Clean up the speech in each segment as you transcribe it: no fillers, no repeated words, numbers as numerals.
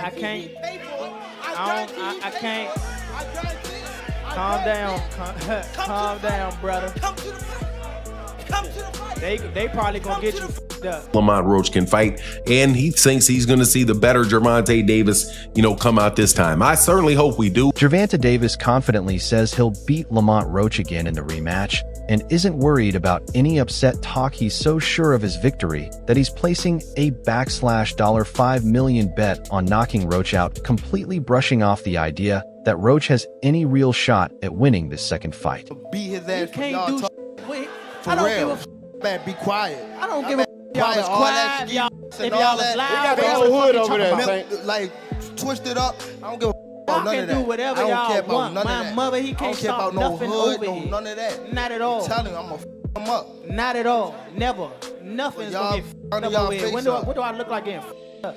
I can't. I can't. Calm down. Calm down, brother. Come to the fight. They probably gonna get you f***ed up. Lamont Roach can fight, and he thinks he's going to see the better GervontaDavis, come out this time. I certainly hope we do. GervontaDavis confidently says he'll beat Lamont Roach again in the rematch and isn't worried about any upset talk. He's so sure of his victory that he's placing a $5 million bet on knocking Roach out, completely brushing off the idea that Roach has any real shot at winning this second fight. Beat his ass for y'all talk. I don't give a f***. Man, be quiet. I don't give a f***. Y'all was quiet. If y'all was loud, we got the whole hood over there. Like, twist it up. I don't give a f*** about none of that. I can do whatever y'all want. My mother, he can't stop nothing over here. None of that. Not at all. I'm telling you, I'm going to f*** him up. Not at all. Never. Nothing's going to get f***ed up over here. What do I look like getting f***ed up?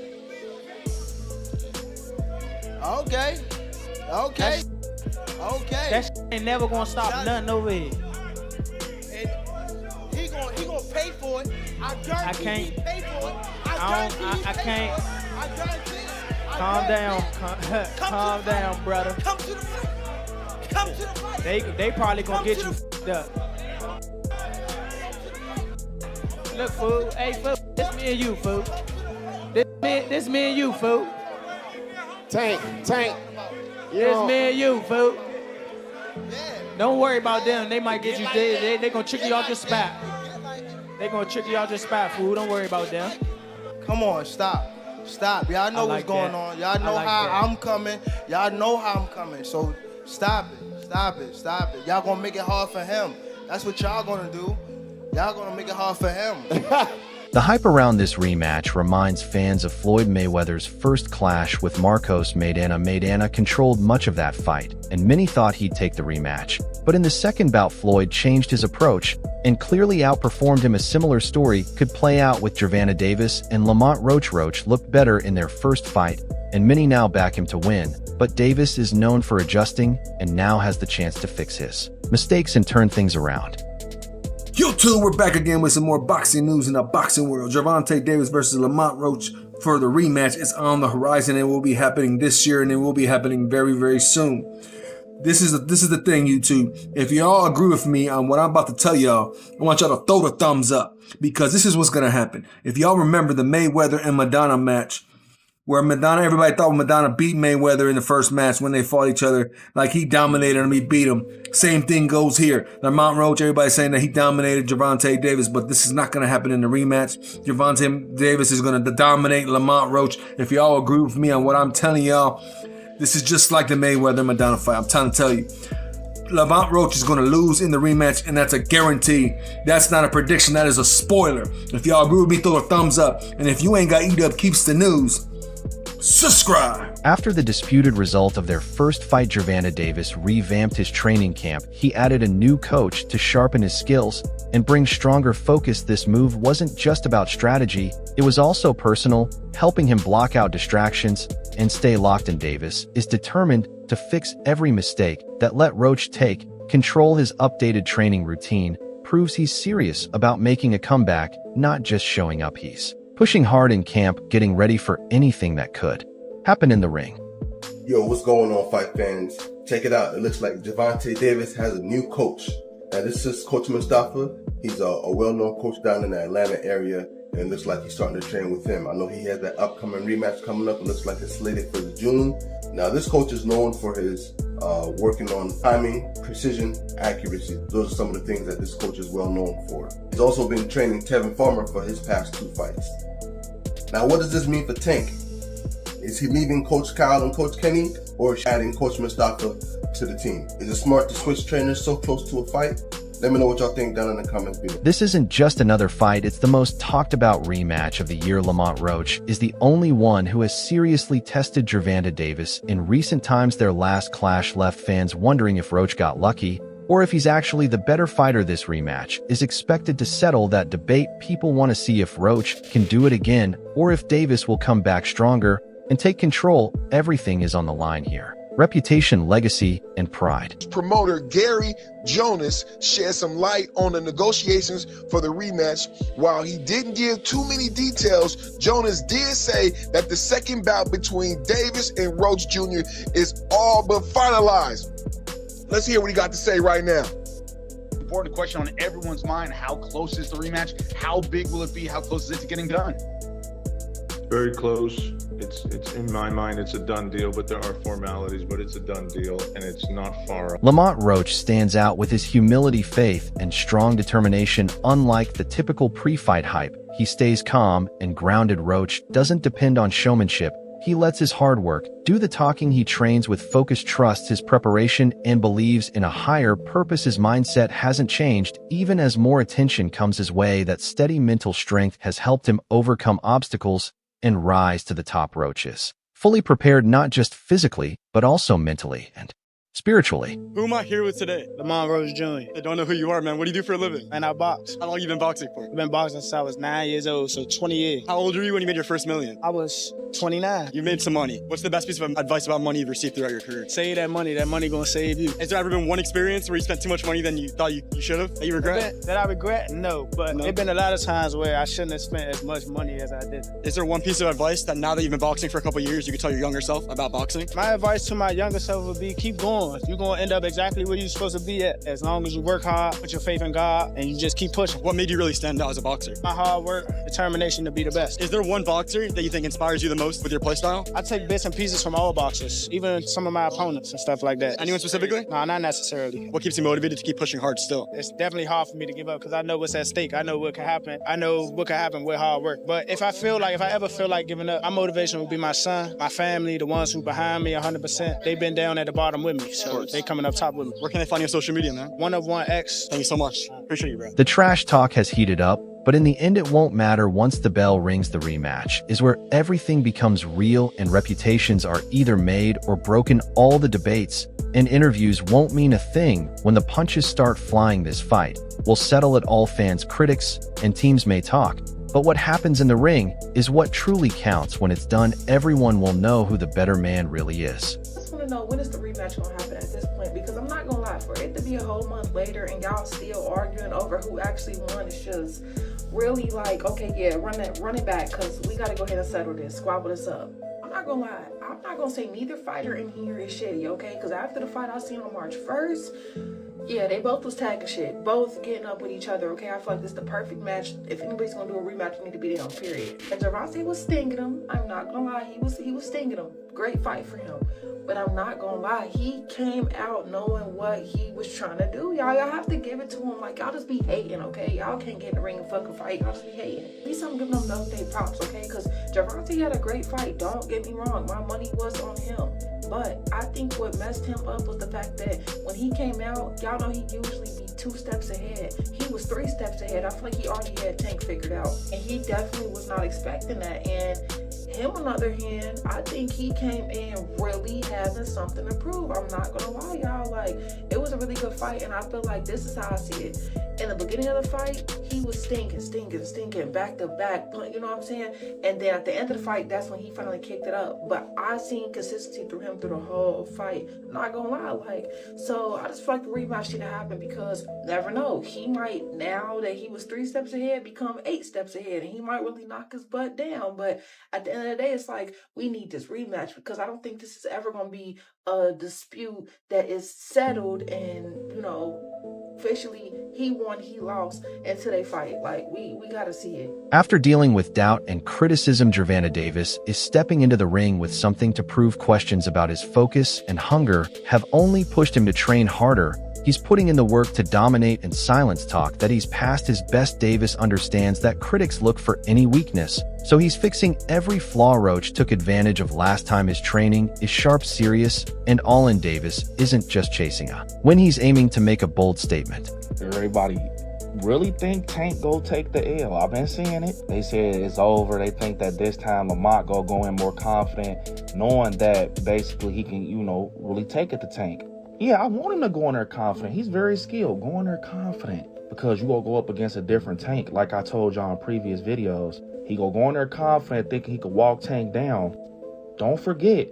Okay. That shit ain't never going to stop nothing over here. He gonna pay for it. I guarantee he pay for it. I can't. I guarantee it. Calm down. Calm down, brother. Come to the fight. Come to the fight. They probably gonna get you f***ed up. Look, fool. Hey, fool. This me and you, fool. This me and you, fool. Tank. This me and you, fool. Don't worry about them. They might get you. They gonna trick you off your spot. They gonna trick you off your spot, fool. Don't worry about them. Come on, stop. Y'all know what's going on. Y'all know how I'm coming. Y'all know how I'm coming. So stop it. Y'all gonna make it hard for him. That's what y'all gonna do. Y'all gonna make it hard for him. The hype around this rematch reminds fans of Floyd Mayweather's first clash with Marcos Maidana. Maidana controlled much of that fight, and many thought he'd take the rematch. But in the second bout, Floyd changed his approach and clearly outperformed him. A similar story could play out with GervontaDavis and Lamont Roach. Roach looked better in their first fight, and many now back him to win. But Davis is known for adjusting and now has the chance to fix his mistakes and turn things around. YouTube, we're back again with some more boxing news in the boxing world. GervontaDavis versus Lamont Roach for the rematch is on the horizon. It will be happening this year, and it will be happening very, very soon. This is the thing, YouTube. If y'all agree with me on what I'm about to tell y'all, I want y'all to throw the thumbs up, because this is what's going to happen. If y'all remember the Mayweather and Maidana match, where everybody thought Maidana beat Mayweather in the first match when they fought each other, like he dominated him, he beat him. Same thing goes here. Lamont Roach, everybody's saying that he dominated GervontaDavis, but this is not going to happen in the rematch. GervontaDavis is going to dominate Lamont Roach. If y'all agree with me on what I'm telling y'all, this is just like the Mayweather-Maidana fight. I'm trying to tell you. Lamont Roach is going to lose in the rematch, and that's a guarantee. That's not a prediction. That is a spoiler. If y'all agree with me, throw a thumbs up. And if you ain't got Eat Up Keeps the News, subscribe. After the disputed result of their first fight, GervontaDavis revamped his training camp. He added a new coach to sharpen his skills and bring stronger focus. This move wasn't just about strategy, it was also personal, helping him block out distractions and stay locked in. Davis is determined to fix every mistake that let Roach take control. His updated training routine proves he's serious about making a comeback, not just showing up. He's pushing hard in camp, getting ready for anything that could happen in the ring. Yo, what's going on, fight fans? Check it out. It looks like GervontaDavis has a new coach. Now, this is Coach Mustafa. He's a well-known coach down in the Atlanta area, and it looks like he's starting to train with him. I know he has that upcoming rematch coming up. It looks like it's slated for the June. Now, this coach is known for his working on timing, precision, accuracy. Those are some of the things that this coach is well known for. He's also been training Tevin Farmer for his past 2 fights. Now, what does this mean for Tank? Is he leaving Coach Kyle and Coach Kenny, or is he adding Coach Mustafa to the team? Is it smart to switch trainers so close to a fight? Let me know what y'all think down in the comments below. This isn't just another fight, it's the most talked about rematch of the year. Lamont Roach is the only one who has seriously tested GervontaDavis in recent times. Their last clash left fans wondering if Roach got lucky or if he's actually the better fighter. This rematch is expected to settle that debate. People want to see if Roach can do it again or if Davis will come back stronger and take control. Everything is on the line here. reputation, legacy, and pride. Promoter Gary Jonas shed some light on the negotiations for the rematch. While he didn't give too many details, Jonas did say that the second bout between Davis and Roach Jr. is all but finalized. Let's hear what he got to say right now. Important question on everyone's mind: how close is the rematch? How big will it be? How close is it to getting done? Very close. It's in my mind, it's a done deal, but there are formalities, but it's a done deal, and it's not far. Lamont Roach stands out with his humility, faith, and strong determination. Unlike the typical pre-fight hype, he stays calm and grounded. Roach doesn't depend on showmanship. He lets his hard work do the talking. He trains with focus, trusts his preparation, and believes in a higher purpose. His mindset hasn't changed, even as more attention comes his way. That steady mental strength has helped him overcome obstacles and rise to the top. Roach is fully prepared, not just physically, but also mentally and spiritually. Who am I here with today? Lamont Roach Jr. I don't know who you are, man. What do you do for a living? Man, I box. How long you been boxing for? I've been boxing since I was 9 years old, so 20 years. How old were you when you made your first million? I was 29. You made some money. What's the best piece of advice about money you've received throughout your career? Save that money gonna save you. Has there ever been one experience where you spent too much money than you thought you should have, that you regret? That I regret? No, but there's been a lot of times where I shouldn't have spent as much money as I did. Is there one piece of advice that now that you've been boxing for a couple of years, you could tell your younger self about boxing? My advice to my younger self would be keep going. You're gonna end up exactly where you're supposed to be at. As long as you work hard, put your faith in God, and you just keep pushing. What made you really stand out as a boxer? My hard work, determination to be the best. Is there one boxer that you think inspires you the most with your play style? I take bits and pieces from all boxers, even some of my opponents and stuff like that. Anyone specifically? No, not necessarily. What keeps you motivated to keep pushing hard still? It's definitely hard for me to give up because I know what's at stake. I know what can happen. I know what can happen with hard work. But if I ever feel like giving up, my motivation would be my son, my family, the ones who behind me 100%. They've been down at the bottom with me, so they coming up top with me. Where can they find you on social media, man? 1of1X. Thank you so much. Appreciate you, bro. The trash talk has heated up, but in the end it won't matter. Once the bell rings, the rematch is where everything becomes real and reputations are either made or broken. All the debates and interviews won't mean a thing when the punches start flying. This fight will settle it all. Fans, critics, and teams may talk, but what happens in the ring is what truly counts. When it's done, everyone will know who the better man really is. I just want to know, when is the rematch going to happen at this point? Because I'm not going to lie, for it to be a whole month later and y'all still arguing over who actually won, it's just really like, okay, yeah, run it back, because we got to go ahead and settle this, squabble this up. I'm not going to lie, I'm not going to say neither fighter in here is shitty, okay? Because after the fight I seen on March 1st, yeah, they both was tagging shit, both getting up with each other, okay? I feel like this is the perfect match. If anybody's gonna do a rematch, you need to be down, period. And Gervonta was stinging him. I'm not gonna lie, he was stinging him. Great fight for him. But I'm not gonna lie, he came out knowing what he was trying to do. Y'all have to give it to him. Like, y'all just be hating, okay? Y'all can't get in the ring and fucking fight. Y'all just be hating. At least I'm giving them those day props, okay? Because Gervonta had a great fight. Don't get me wrong. My money was on him. But I think what messed him up was the fact that when he came out, y'all know he usually be 2 steps ahead. He was 3 steps ahead. I feel like he already had Tank figured out. And he definitely was not expecting that. And him, on the other hand, I think he came in really having something to prove. I'm not gonna lie, y'all. Like, it was a really good fight, and I feel like this is how I see it. In the beginning of the fight, he was stinking, back to back, you know what I'm saying? And then at the end of the fight, that's when he finally kicked it up. But I seen consistency through him through the whole fight. Not gonna lie, like, so I just feel like the rematch should happen, because never know, he might, now that he was 3 steps ahead, become 8 steps ahead, and he might really knock his butt down. But at the end of the day, it's like, we need this rematch, because I don't think this is ever gonna be a dispute that is settled and, you know, officially he won, he lost until they fight. Like, we gotta see it. After dealing with doubt and criticism, GervontaDavis is stepping into the ring with something to prove. Questions about his focus and hunger have only pushed him to train harder. He's putting in the work to dominate and silence talk that he's past his best. Davis understands that critics look for any weakness, so he's fixing every flaw. Roach took advantage of last time. His training is sharp, serious, and all in. Davis isn't just chasing a win, he's aiming to make a bold statement. Everybody really think Tank go take the L. I've been seeing it. They said it's over. They think that this time Lamont go in more confident, knowing that basically he can, you know, really take it to Tank. Yeah, I want him to go in there confident. He's very skilled. Go in there confident, because you gonna go up against a different Tank. Like I told y'all in previous videos, he gonna go in there confident, thinking he could walk Tank down. Don't forget,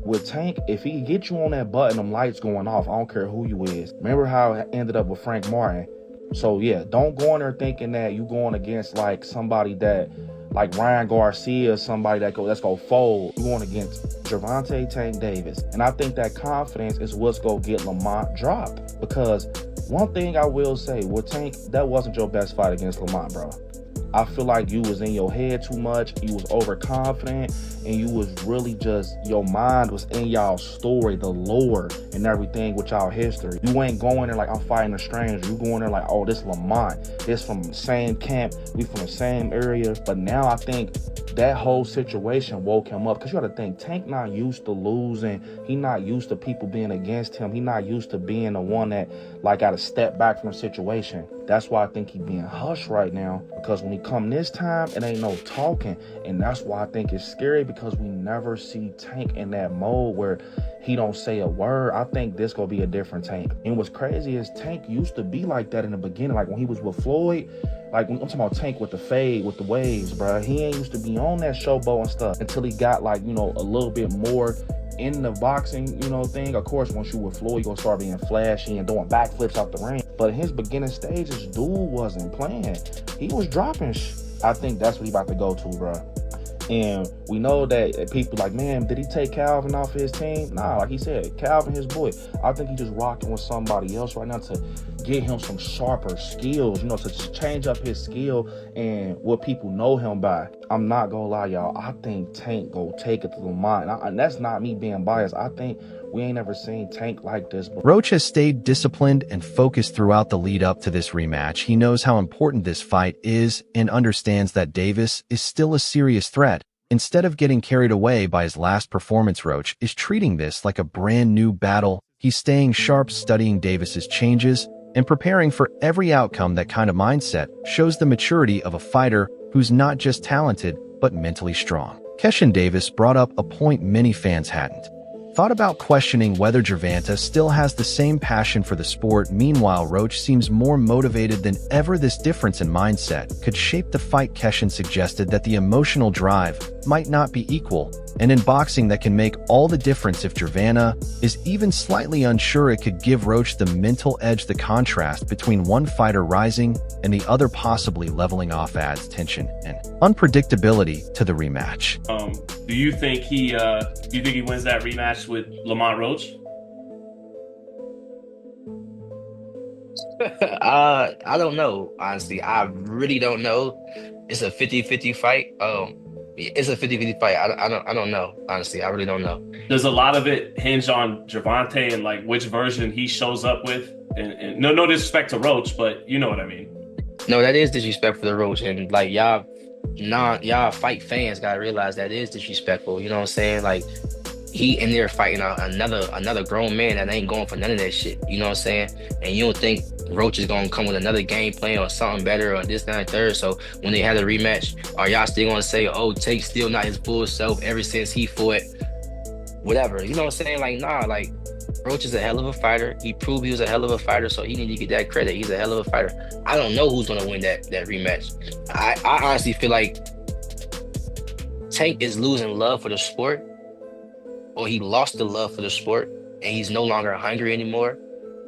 with Tank, if he get you on that button, them lights going off, I don't care who you is. Remember how it ended up with Frank Martin? So yeah, don't go in there thinking that you going against like somebody that, like Ryan Garcia, somebody that's gonna fold. You going against Gervonta Tank Davis. And I think that confidence is what's gonna get Lamont dropped. Because one thing I will say, with Tank, that wasn't your best fight against Lamont, bro. I feel like you was in your head too much, you was overconfident, and you was really just, your mind was in y'all story, the lore and everything with y'all history. You ain't going there like, I'm fighting a stranger. You going there like, oh, this Lamont, this from the same camp, we from the same area. But now I think that whole situation woke him up, because you gotta think, Tank not used to losing. He not used to people being against him. He not used to being the one that like gotta step back from the situation. That's why I think he being hushed right now, because when he come this time, it ain't no talking. And that's why I think it's scary, because we never see Tank in that mode where he don't say a word. I think this gonna be a different Tank. And what's crazy is Tank used to be like that in the beginning, like when he was with Floyd. Like, I'm talking about Tank with the fade, with the waves, bro. He ain't used to be on that showboat and stuff until he got, like, you know, a little bit more in the boxing, you know, thing. Of course, once you with Floyd, you gonna start being flashy and doing backflips out the ring. But in his beginning stages, dude wasn't playing. He was dropping I think that's what he about to go to, bro. And we know that people like, man, did he take Calvin off his team? Nah, like he said, Calvin his boy. I think he just rocking with somebody else right now to get him some sharper skills, you know, to change up his skill and what people know him by. I'm not gonna lie, y'all. I think Tank go take it to Lamont. And that's not me being biased. I think we ain't ever seen Tank like this before. Roach has stayed disciplined and focused throughout the lead up to this rematch. He knows how important this fight is and understands that Davis is still a serious threat. Instead of getting carried away by his last performance, Roach is treating this like a brand new battle. He's staying sharp, studying Davis's changes, and preparing for every outcome. That kind of mindset shows the maturity of a fighter who's not just talented, but mentally strong. Keshin Davis brought up a point many fans hadn't thought about, questioning whether Gervonta still has the same passion for the sport. Meanwhile, Roach seems more motivated than ever. This difference in mindset could shape the fight. Keshin suggested that the emotional drive might not be equal, and in boxing that can make all the difference. If Gervonta is even slightly unsure, it could give Roach the mental edge. The contrast between one fighter rising and the other possibly leveling off adds tension and unpredictability to the rematch. Do you think he wins that rematch with Lamont Roach? I don't know, honestly. I really don't know. It's a 50-50 fight. It's a 50-50 fight. I don't know, honestly. I really don't know. Does a lot of it hinge on Gervonta and like which version he shows up with? And no disrespect to Roach, but you know what I mean. No, that is disrespect for the Roach, and like y'all fight fans gotta realize that is disrespectful. You know what I'm saying? Like, he in there fighting another grown man that ain't going for none of that shit. You know what I'm saying? And you don't think Roach is gonna come with another game plan or something better or this, that, and third? So when they have a rematch, are y'all still gonna say, oh, Take's still not his full self ever since he fought whatever? You know what I'm saying? Like, nah, like, Roach is a hell of a fighter. He proved he was a hell of a fighter, so he need to get that credit. He's a hell of a fighter. I don't know who's gonna win that rematch. I honestly feel like Tank is losing love for the sport, or he lost the love for the sport, and he's no longer hungry anymore.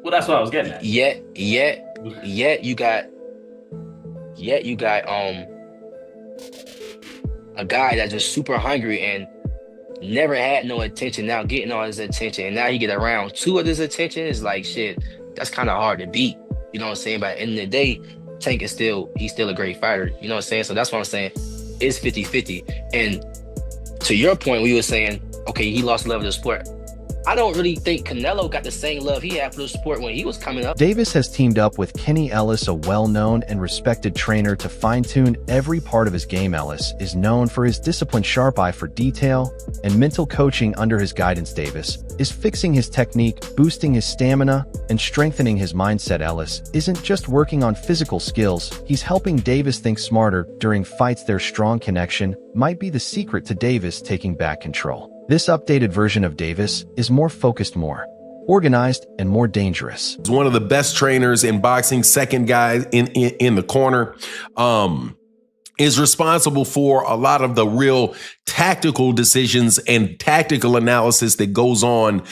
Well, that's what I was getting at. Yet you got a guy that's just super hungry and never had no attention, now getting all his attention, and now he get around two of his attention. Is like, shit, that's kind of hard to beat. You know what I'm saying? But at the end of the day, Tank is still a great fighter. You know what I'm saying? So that's what I'm saying. It's 50-50. And to your point, we were saying, okay, he lost love of the sport. I don't really think Canelo got the same love he had for the sport when he was coming up. Davis has teamed up with Kenny Ellis, a well-known and respected trainer, to fine-tune every part of his game. Ellis is known for his disciplined, sharp eye for detail and mental coaching. Under his guidance, Davis is fixing his technique, boosting his stamina, and strengthening his mindset. Ellis isn't just working on physical skills, he's helping Davis think smarter during fights. Their strong connection might be the secret to Davis taking back control. This updated version of Davis is more focused, more organized, and more dangerous. He's one of the best trainers in boxing, second guy in the corner. is responsible for a lot of the real tactical decisions and tactical analysis that goes on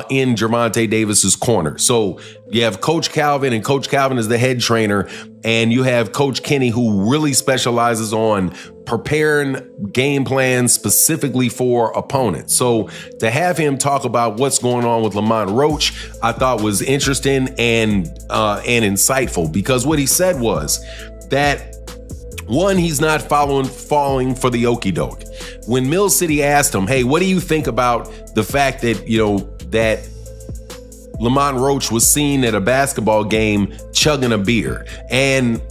in Gervonta Davis's corner. So you have Coach Calvin, and Coach Calvin is the head trainer, and you have Coach Kenny, who really specializes on preparing game plans specifically for opponents. So to have him talk about what's going on with Lamont Roach, I thought was interesting and insightful, because what he said was that, one, he's not falling for the okie doke. When Mill City asked him, hey, what do you think about the fact that, that Lamont Roach was seen at a basketball game chugging a beer? And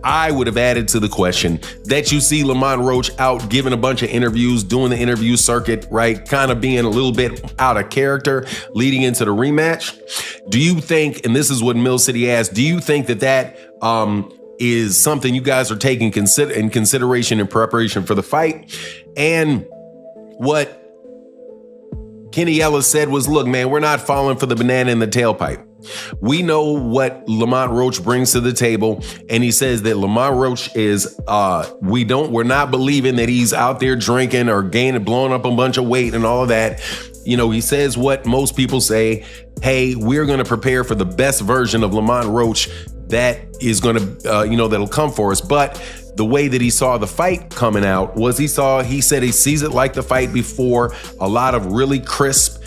I would have added to the question that you see Lamont Roach out giving a bunch of interviews, doing the interview circuit, right? Kind of being a little bit out of character leading into the rematch. Do you think, and this is what Mill City asked, do you think that is something you guys are taking in consideration in preparation for the fight? And what Kenny Ellis said was, look, man, we're not falling for the banana in the tailpipe. We know what Lamont Roach brings to the table. And he says that Lamont Roach is, we're not believing that he's out there drinking or blowing up a bunch of weight and all of that. He says what most people say, hey, we're going to prepare for the best version of Lamont Roach that is going to, that'll come for us. But the way that he saw the fight coming out was he said he sees it like the fight before, a lot of really crisp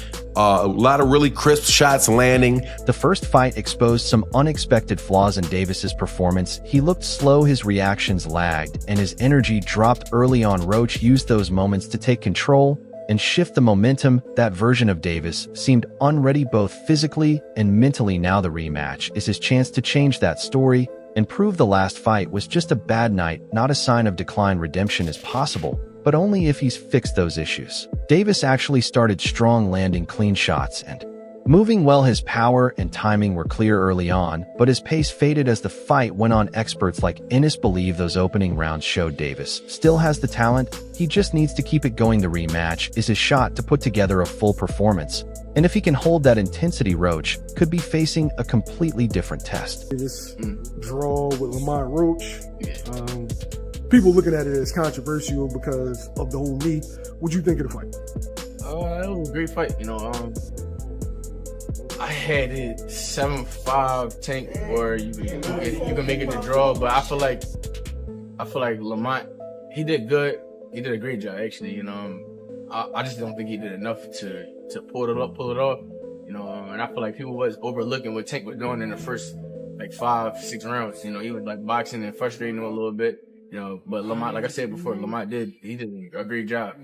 shots landing. The first fight exposed some unexpected flaws in Davis's performance. He looked slow, his reactions lagged, and his energy dropped early on. Roach used those moments to take control and shift the momentum. That version of Davis seemed unready both physically and mentally. Now the rematch is his chance to change that story and prove the last fight was just a bad night, not a sign of decline. Redemption is possible, but only if he's fixed those issues. Davis actually started strong, landing clean shots and moving well. His power and timing were clear early on, but his pace faded as the fight went on. Experts like Ennis believe those opening rounds showed Davis still has the talent. He just needs to keep it going. The rematch is his shot to put together a full performance. And if he can hold that intensity, Roach could be facing a completely different test. This draw with Lamont Roach, people looking at it as controversial because of the whole knee. What'd you think of the fight? It was a great fight. I had it 7-5 Tank, or you can make it the draw. But I feel like Lamont, he did good. He did a great job, actually. I just don't think he did enough to pull it off. And I feel like people was overlooking what Tank was doing in the first 5-6 rounds. He was boxing and frustrating him a little bit. But Lamont, like I said before, Lamont did a great job.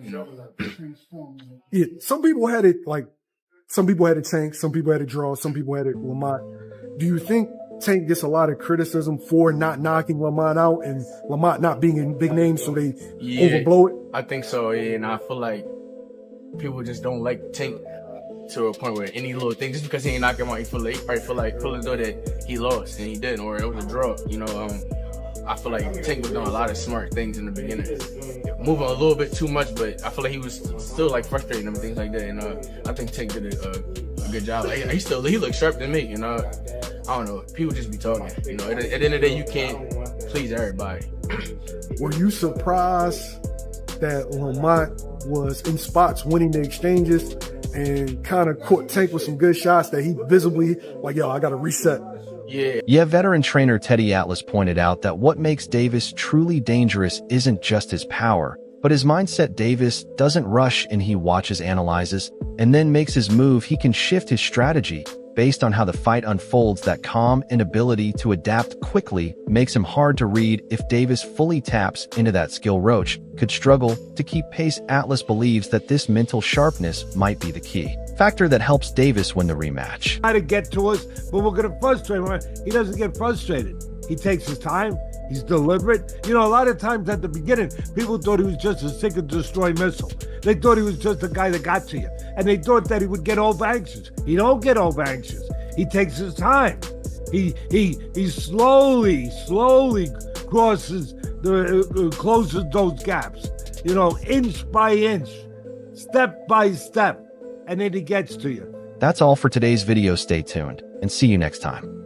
Yeah, some people had it Tank, some people had it draw, some people had it Lamont. Do you think Tank gets a lot of criticism for not knocking Lamont out and Lamont not being in big names, so they overblow it? I think so, yeah. And I feel like people just don't like Tank to a point where any little thing, just because he ain't knock him out, he probably feel as though that he lost and he didn't, or it was a draw. I feel like Tank was doing a lot of smart things in the beginning, moving a little bit too much, but I feel like he was still frustrating him and things like that. And I think Tank did a good job. He looked sharp to me. I don't know. People just be talking. At the end of the day, you can't please everybody. Were you surprised that Lamont was in spots winning the exchanges and kind of caught Tank with some good shots that he visibly I got to reset? Yeah, veteran trainer Teddy Atlas pointed out that what makes Davis truly dangerous isn't just his power, but his mindset. Davis doesn't rush, and he watches, analyzes, and then makes his move. He can shift his strategy based on how the fight unfolds. That calm and ability to adapt quickly makes him hard to read. If Davis fully taps into that skill, Roach could struggle to keep pace. Atlas believes that this mental sharpness might be the key factor that helps Davis win the rematch. Try to get to us, but we're going to frustrate him. He doesn't get frustrated. He takes his time. He's deliberate. A lot of times at the beginning, people thought he was just a seek and destroy missile. They thought he was just a guy that got to you. And they thought that he would get over anxious. He don't get over anxious. He takes his time. He slowly closes those gaps. Inch by inch, step by step. And then he gets to you. That's all for today's video. Stay tuned and see you next time.